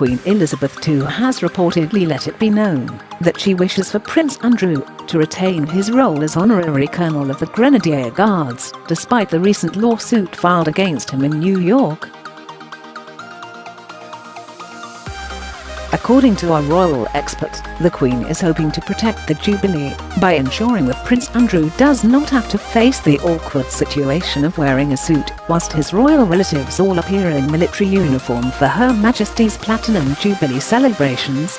Queen Elizabeth II has reportedly let it be known that she wishes for Prince Andrew to retain his role as honorary colonel of the Grenadier Guards, despite the recent lawsuit filed against him in New York. According to our royal expert, the Queen is hoping to protect the Jubilee by ensuring that Prince Andrew does not have to face the awkward situation of wearing a suit whilst his royal relatives all appear in military uniform for Her Majesty's Platinum Jubilee celebrations.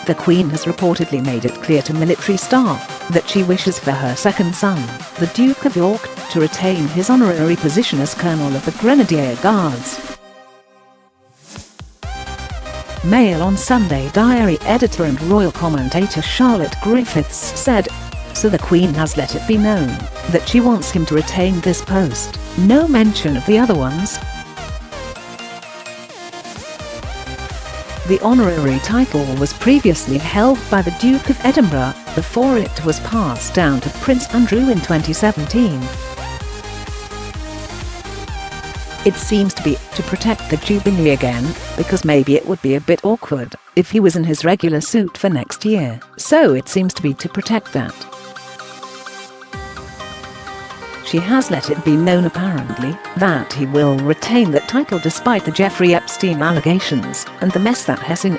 The Queen has reportedly made it clear to military staff that she wishes for her second son, the Duke of York, to retain his honorary position as Colonel of the Grenadier Guards. Mail on Sunday diary editor and royal commentator Charlotte Griffiths said, "So the Queen has let it be known that she wants him to retain this post. No mention of the other ones." The honorary title was previously held by the Duke of Edinburgh before it was passed down to Prince Andrew in 2017. It seems to be to protect the Jubilee again, because maybe it would be a bit awkward if he was in his regular suit for next year, so it seems to be to protect that. She has let it be known apparently that he will retain that title despite the Jeffrey Epstein allegations and the mess that has in.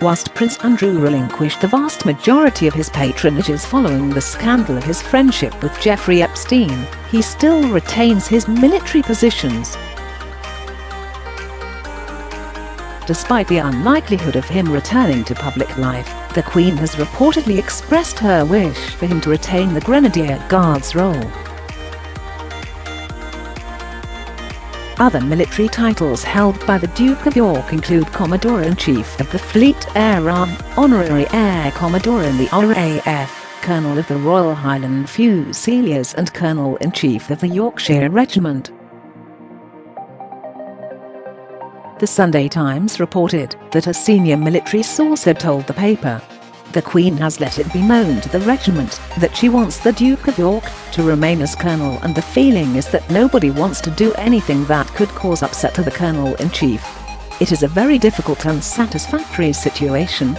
Whilst Prince Andrew relinquished the vast majority of his patronages following the scandal of his friendship with Jeffrey Epstein, he still retains his military positions. Despite the unlikelihood of him returning to public life, the Queen has reportedly expressed her wish for him to retain the Grenadier Guards role. Other military titles held by the Duke of York include Commodore-in-Chief of the Fleet Air Arm, Honorary Air Commodore in the RAF, Colonel of the Royal Highland Fusiliers and Colonel-in-Chief of the Yorkshire Regiment. The Sunday Times reported that a senior military source had told the paper, "The Queen has let it be known to the regiment that she wants the Duke of York to remain as Colonel, and the feeling is that nobody wants to do anything that could cause upset to the Colonel-in-Chief. It is a very difficult and unsatisfactory situation.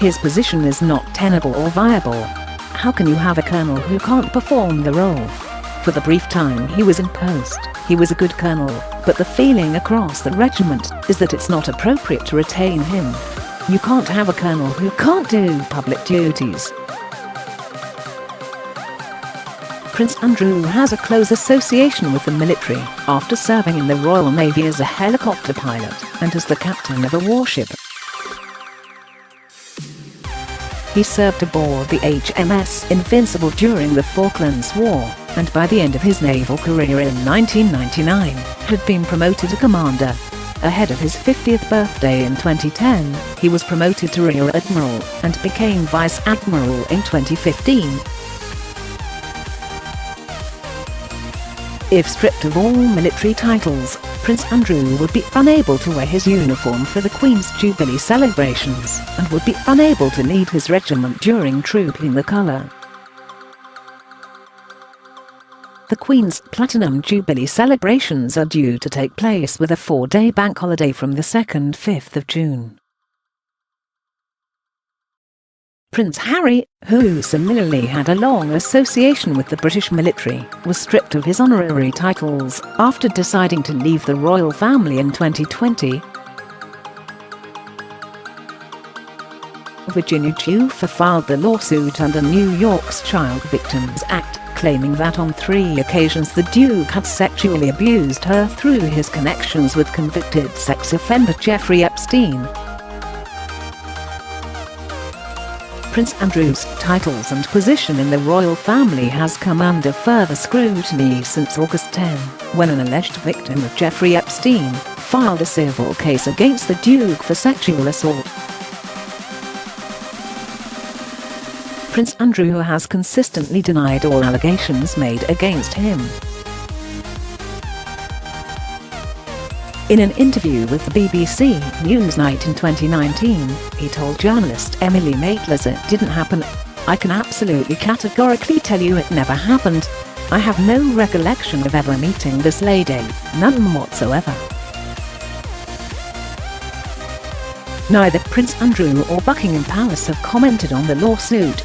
His position is not tenable or viable. How can you have a colonel who can't perform the role? For the brief time he was in post, he was a good colonel, but the feeling across the regiment is that it's not appropriate to retain him. You can't have a colonel who can't do public duties." Prince Andrew has a close association with the military after serving in the Royal Navy as a helicopter pilot and as the captain of a warship. He served aboard the HMS Invincible during the Falklands War, and by the end of his naval career in 1999, had been promoted to commander. Ahead of his 50th birthday in 2010, he was promoted to Rear Admiral and became Vice Admiral in 2015. If stripped of all military titles, Prince Andrew would be unable to wear his uniform for the Queen's Jubilee celebrations and would be unable to lead his regiment during trooping the colour. The Queen's Platinum Jubilee celebrations are due to take place with a 4-day bank holiday from the 2nd 5th of June. Prince Harry, who similarly had a long association with the British military, was stripped of his honorary titles after deciding to leave the royal family in 2020. Virginia Giuffre filed the lawsuit under New York's Child Victims Act, claiming that on 3 occasions the Duke had sexually abused her through his connections with convicted sex offender Jeffrey Epstein. Prince Andrew's titles and position in the royal family has come under further scrutiny since August 10, when an alleged victim of Jeffrey Epstein filed a civil case against the Duke for sexual assault. Prince Andrew has consistently denied all allegations made against him. In an interview with the BBC Newsnight in 2019, he told journalist Emily Maitlis it didn't happen. I can absolutely categorically tell you it never happened. I have no recollection of ever meeting this lady, none whatsoever. Neither Prince Andrew or Buckingham Palace have commented on the lawsuit.